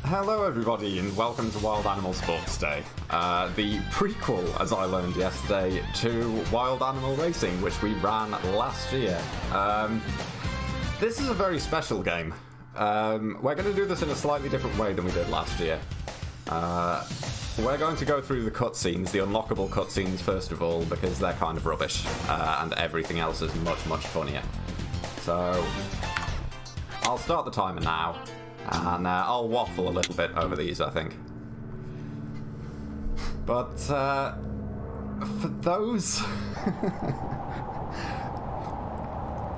Hello everybody and welcome to Wild Animal Sports Day, the prequel, as I learned yesterday, to Wild Animal Racing, which we ran last year. This is a very special game. We're going to do this in a slightly different way than we did last year. We're going to go through the cutscenes, the unlockable cutscenes first of all, because they're kind of rubbish, and everything else is much, much funnier. So, I'll start the timer now. And I'll waffle a little bit over these, I think. But, for those...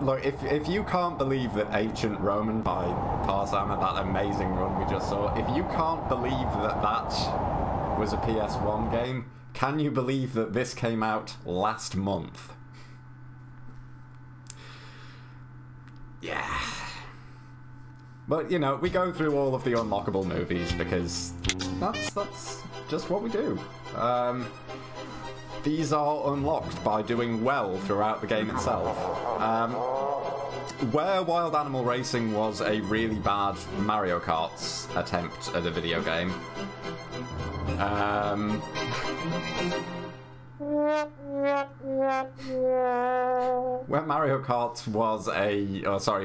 Look, if you can't believe that Ancient Roman by Parsam and that amazing run we just saw, if you can't believe that that was a PS1 game, can you believe that this came out last month? Yeah. But, you know, we go through all of the unlockable movies because that's just what we do. These are unlocked by doing well throughout the game itself. Where Wild Animal Racing was a really bad Mario Kart's attempt at a video game,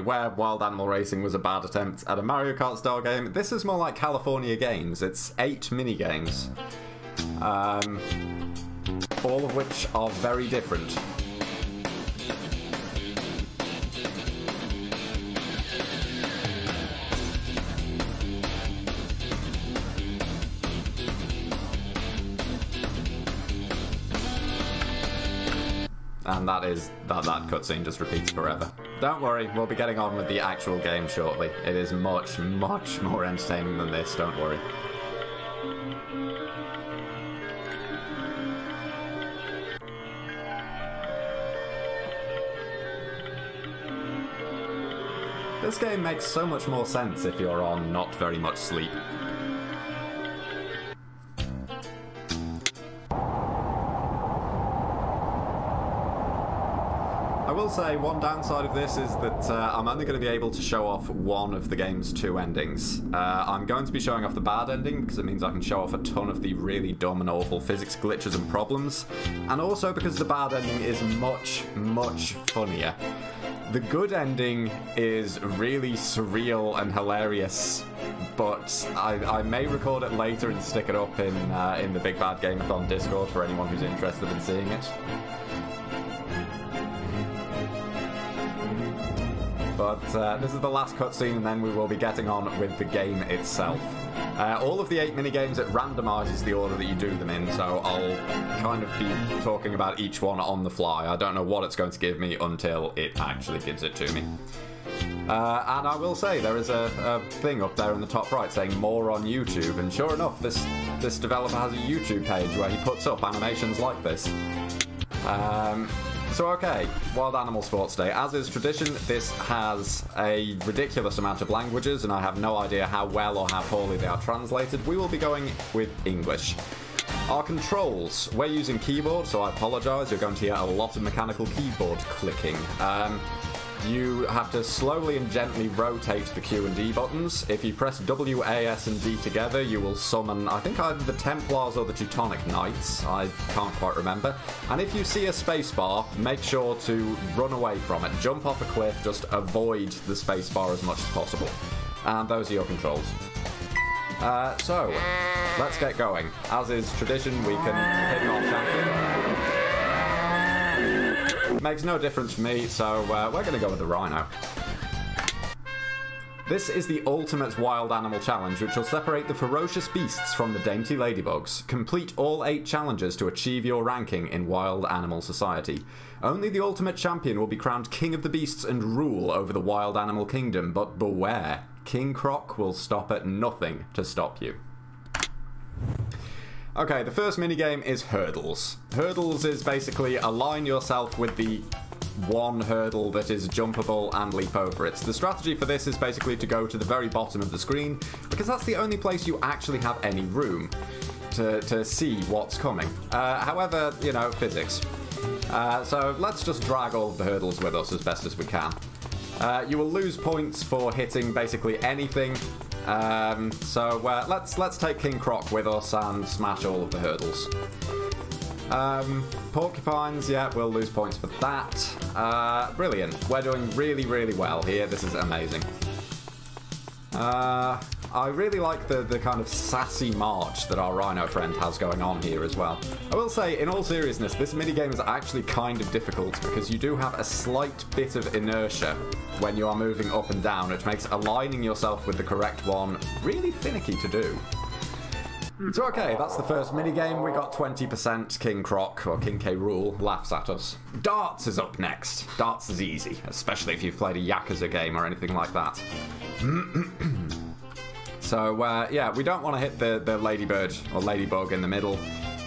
where Wild Animal Racing was a bad attempt at a Mario Kart style game, this is more like California Games. It's 8 mini-games, all of which are very different. And that cutscene just repeats forever. Don't worry, we'll be getting on with the actual game shortly. It is much, much more entertaining than this, don't worry. This game makes so much more sense if you're on not very much sleep. I will say one downside of this is that I'm only going to be able to show off one of the game's 2 endings. I'm going to be showing off the bad ending because it means I can show off a ton of the really dumb and awful physics glitches and problems, and also because the bad ending is much, much funnier. The good ending is really surreal and hilarious, but I may record it later and stick it up in the Big Bad Game-a-thon Discord for anyone who's interested in seeing it. But this is the last cutscene, and then we will be getting on with the game itself. All of the 8 minigames, it randomizes the order that you do them in, so I'll kind of be talking about each one on the fly. I don't know what it's going to give me until it actually gives it to me. And I will say, there is a thing up there in the top right saying more on YouTube, and sure enough, this developer has a YouTube page where he puts up animations like this. So okay, Wild Animal Sports Day. As is tradition, this has a ridiculous amount of languages, and I have no idea how well or how poorly they are translated. We will be going with English. Our controls, we're using keyboard, so I apologise. You're going to hear a lot of mechanical keyboard clicking. You have to slowly and gently rotate the Q and D buttons. If you press W, A, S, and D together, you will summon, I think, either the Templars or the Teutonic Knights. I can't quite remember. And if you see a spacebar, make sure to run away from it. Jump off a cliff, just avoid the spacebar as much as possible. And those are your controls. So, let's get going. As is tradition, we can pick our champion. Makes no difference to me, so we're going to go with the Rhino. This is the ultimate wild animal challenge, which will separate the ferocious beasts from the dainty ladybugs. Complete all 8 challenges to achieve your ranking in Wild Animal Society. Only the ultimate champion will be crowned King of the Beasts and rule over the Wild Animal Kingdom, but beware, King Croc will stop at nothing to stop you. Okay, the first minigame is Hurdles. Hurdles is basically align yourself with the one hurdle that is jumpable and leap over it. The strategy for this is basically to go to the very bottom of the screen, because that's the only place you actually have any room to see what's coming. However, you know, physics. So let's just drag all of the hurdles with us as best as we can. You will lose points for hitting basically anything So let's take King Croc with us and smash all of the hurdles. Porcupines, yeah, we'll lose points for that. Brilliant. We're doing really, really well here. This is amazing. I really like the kind of sassy march that our rhino friend has going on here as well. I will say, in all seriousness, this minigame is actually kind of difficult because you do have a slight bit of inertia when you are moving up and down, which makes aligning yourself with the correct one really finicky to do. So okay, that's the first minigame. We got 20%. King Croc, or King K. Rool, laughs at us. Darts is up next. Darts is easy, especially if you've played a Yakuza game or anything like that. So, yeah, we don't want to hit the ladybird or ladybug in the middle.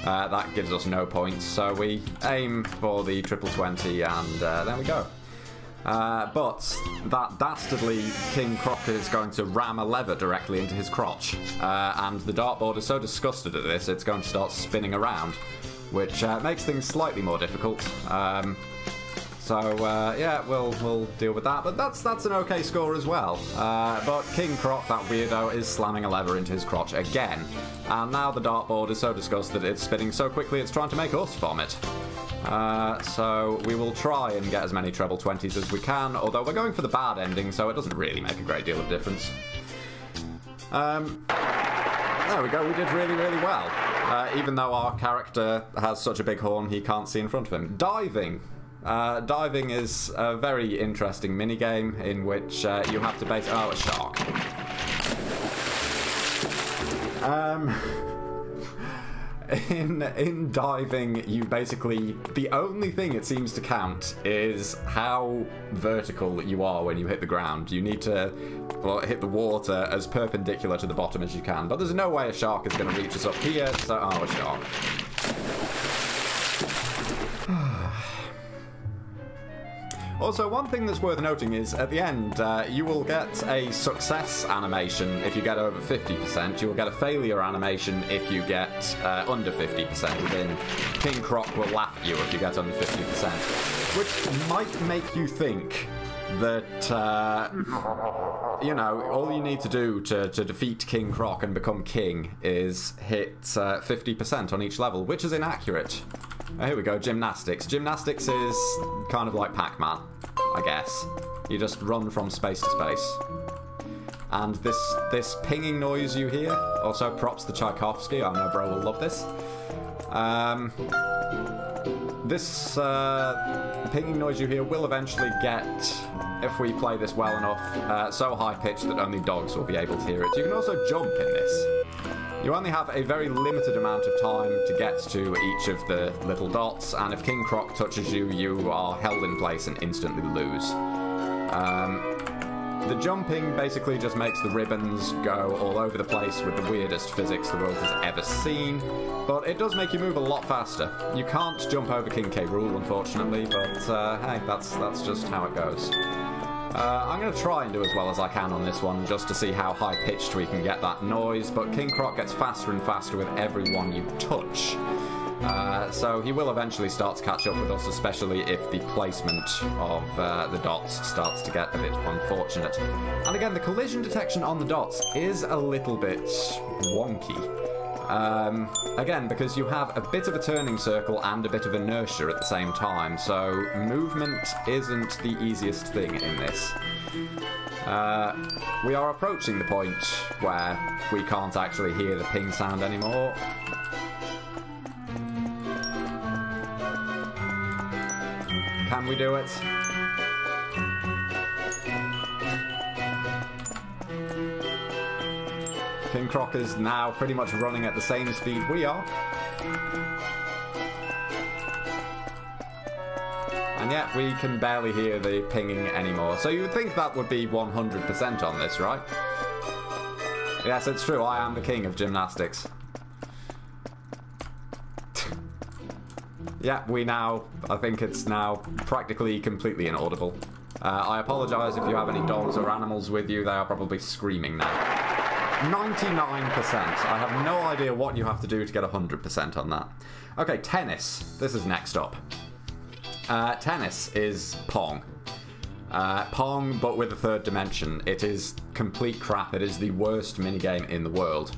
That gives us no points. So we aim for the triple 20 and there we go. But that dastardly King Croc is going to ram a lever directly into his crotch. And the dartboard is so disgusted at this, it's going to start spinning around, which makes things slightly more difficult. Yeah, we'll deal with that. But that's an okay score as well. But King Croc, that weirdo, is slamming a lever into his crotch again. And now the dartboard is so disgusted it's spinning so quickly it's trying to make us vomit. So we will try and get as many treble 20s as we can, although we're going for the bad ending, so it doesn't really make a great deal of difference. There we go, we did really, really well. Even though our character has such a big horn, he can't see in front of him. Diving. Diving is a very interesting minigame in which you have to base... Oh, a shark. In diving, you basically... The only thing it seems to count is how vertical you are when you hit the ground. You need to hit the water as perpendicular to the bottom as you can. But there's no way a shark is going to reach us up here, so... Oh, a shark. Also, one thing that's worth noting is, at the end, you will get a success animation if you get over 50%. You will get a failure animation if you get under 50%. Then King Croc will laugh at you if you get under 50%. Which might make you think that, you know, all you need to do to defeat King Croc and become king is hit 50% on each level, which is inaccurate. Here we go, gymnastics. Gymnastics is kind of like Pac-Man, I guess. You just run from space to space. And this pinging noise you hear, also props to Tchaikovsky, I know bro will love this. This pinging noise you hear will eventually get, if we play this well enough, so high-pitched that only dogs will be able to hear it. You can also jump in this. You only have a very limited amount of time to get to each of the little dots, and if King Croc touches you, you are held in place and instantly lose. The jumping basically just makes the ribbons go all over the place with the weirdest physics the world has ever seen, but it does make you move a lot faster. You can't jump over King K. Rool, unfortunately, but hey, that's just how it goes. I'm going to try and do as well as I can on this one, just to see how high-pitched we can get that noise, but King Croc gets faster and faster with every one you touch. So he will eventually start to catch up with us, especially if the placement of the dots starts to get a bit unfortunate. And again, the collision detection on the dots is a little bit wonky. Again, because you have a bit of a turning circle and a bit of inertia at the same time, so movement isn't the easiest thing in this. We are approaching the point where we can't actually hear the ping sound anymore. Can we do it? King Croc is now pretty much running at the same speed we are. And yet we can barely hear the pinging anymore. So you would think that would be 100% on this, right? Yes, it's true, I am the king of gymnastics. Yeah, I think it's now practically completely inaudible. I apologise if you have any dogs or animals with you, they are probably screaming now. 99%. I have no idea what you have to do to get 100% on that. Okay, tennis. This is next up. Tennis is Pong. Pong, but with a third dimension. It is complete crap. It is the worst minigame in the world.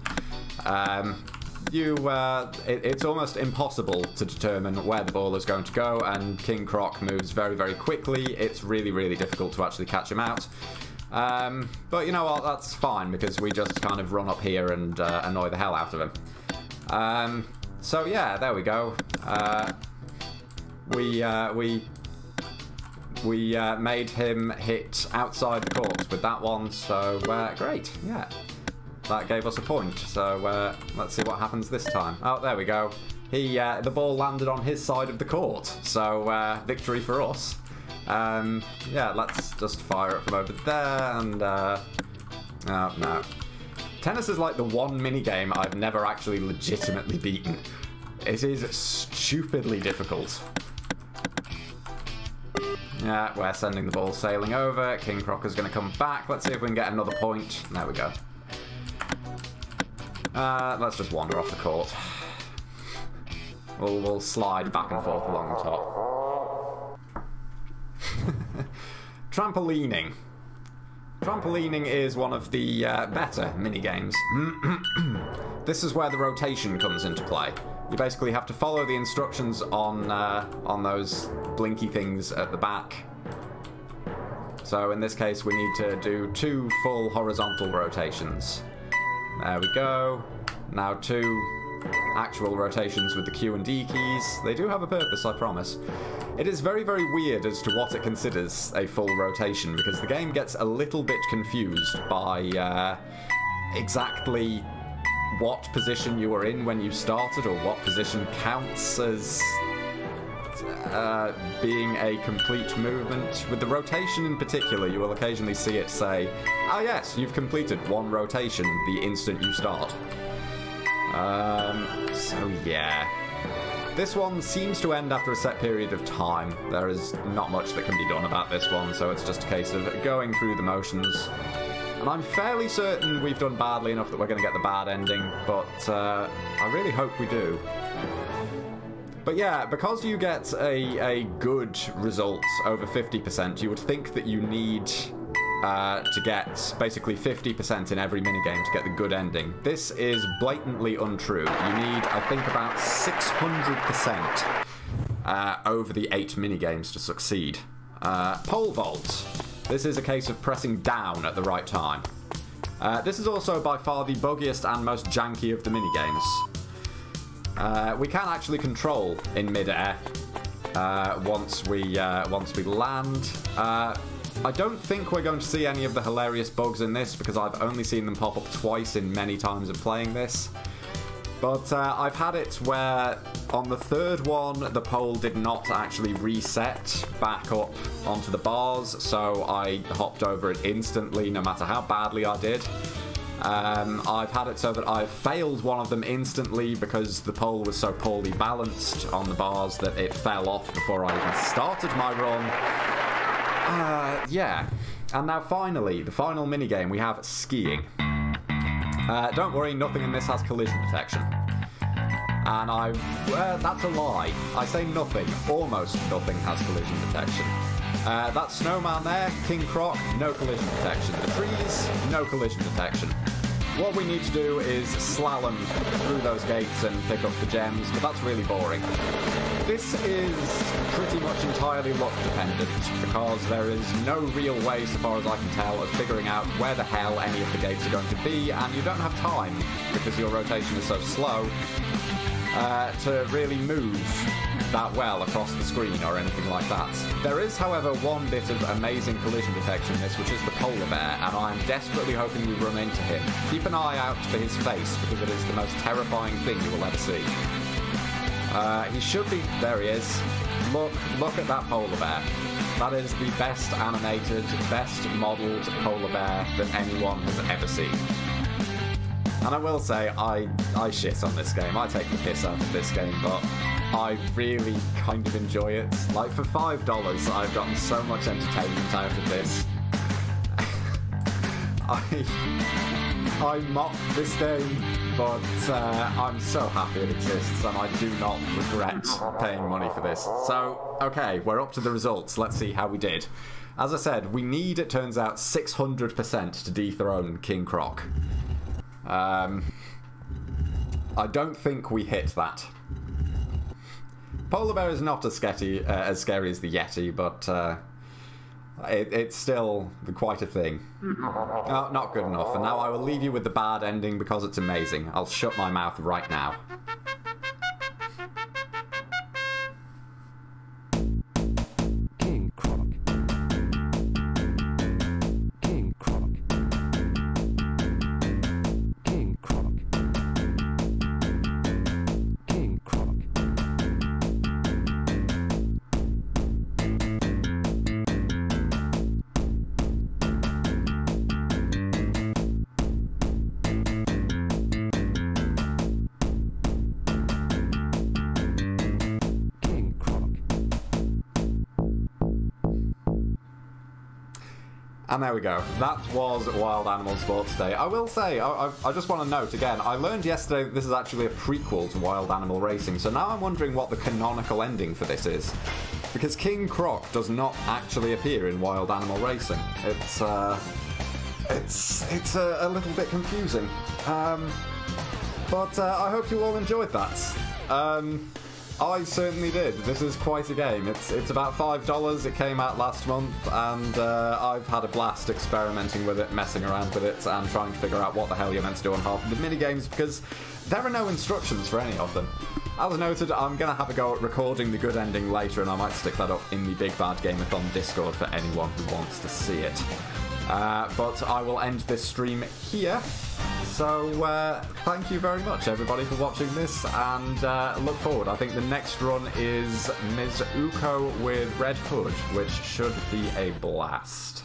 It's almost impossible to determine where the ball is going to go, and King Croc moves very, very quickly. It's really, really difficult to actually catch him out. But you know what, that's fine, because we just kind of run up here and annoy the hell out of him. So yeah, there we go. We made him hit outside the court with that one, so great, yeah. That gave us a point, so let's see what happens this time. Oh, there we go. The ball landed on his side of the court, so victory for us. Yeah, let's just fire it from over there, and oh, no. Tennis is like the one minigame I've never actually legitimately beaten. It is stupidly difficult. Yeah, we're sending the ball sailing over. King Croc is going to come back. Let's see if we can get another point. There we go. Let's just wander off the court. We'll slide back and forth along the top. Trampolining. Trampolining is one of the better minigames. This is where the rotation comes into play. You basically have to follow the instructions on those blinky things at the back. So in this case, we need to do 2 full horizontal rotations. There we go. Now 2 actual rotations with the Q and D keys. They do have a purpose, I promise. It is very, very weird as to what it considers a full rotation, because the game gets a little bit confused by exactly what position you were in when you started, or what position counts as being a complete movement. With the rotation in particular, you will occasionally see it say, "Ah yes, you've completed 1 rotation the instant you start." So yeah. This one seems to end after a set period of time. There is not much that can be done about this one, so it's just a case of going through the motions. And I'm fairly certain we've done badly enough that we're going to get the bad ending, but I really hope we do. But yeah, because you get a good result over 50%, you would think that you need to get basically 50% in every minigame to get the good ending. This is blatantly untrue. You need, I think, about 600% over the 8 minigames to succeed. Pole vault. This is a case of pressing down at the right time. This is also by far the buggiest and most janky of the minigames. We can actually control in mid-air once we land. I don't think we're going to see any of the hilarious bugs in this, because I've only seen them pop up twice in many times of playing this. But I've had it where on the 3rd one, the pole did not actually reset back up onto the bars, so I hopped over it instantly, no matter how badly I did. I've had it so that I've failed one of them instantly because the pole was so poorly balanced on the bars that it fell off before I even started my run. Yeah. And now finally, the final minigame, we have skiing. Don't worry, nothing in this has collision detection. And that's a lie. I say nothing. Almost nothing has collision detection. That snowman there, King Croc, no collision detection. The trees, no collision detection. What we need to do is slalom through those gates and pick up the gems, but that's really boring. This is pretty much entirely luck dependent, because there is no real way, so far as I can tell, of figuring out where the hell any of the gates are going to be, and you don't have time, because your rotation is so slow, to really move that well across the screen or anything like that. There is, however, one bit of amazing collision detection in this, which is the polar bear, and I'm desperately hoping we run into him. Keep an eye out for his face, because it is the most terrifying thing you will ever see. He should be... There he is. Look at that polar bear. That is the best animated, best modelled polar bear that anyone has ever seen. And I will say, I shit on this game. I take the piss out of this game, but I really kind of enjoy it. Like, for $5, I've gotten so much entertainment out of this. I mock this game, but I'm so happy it exists, and I do not regret paying money for this. So, okay, we're up to the results. Let's see how we did. As I said, we need, it turns out, 600% to dethrone King Croc. I don't think we hit that. Polar Bear is not as scary as the Yeti, but it's still quite a thing. Oh, not good enough. And now I will leave you with the bad ending because it's amazing. I'll shut my mouth right now. King Croc. King Croc. King Croc. King Croc. And there we go. That was Wild Animal Sports Day. I will say, I just want to note again, I learned yesterday that this is actually a prequel to Wild Animal Racing, so now I'm wondering what the canonical ending for this is. Because King Croc does not actually appear in Wild Animal Racing. It's a little bit confusing. But I hope you all enjoyed that. I certainly did. This is quite a game. It's about $5. It came out last month, and I've had a blast experimenting with it, messing around with it, and trying to figure out what the hell you're meant to do on half of the minigames, because there are no instructions for any of them. As noted, I'm going to have a go at recording the good ending later, and I might stick that up in the Big Bad Game-a-thon Discord for anyone who wants to see it. But I will end this stream here. So, thank you very much, everybody, for watching this, and look forward. I think the next run is Ms. Uko with Red Hood, which should be a blast.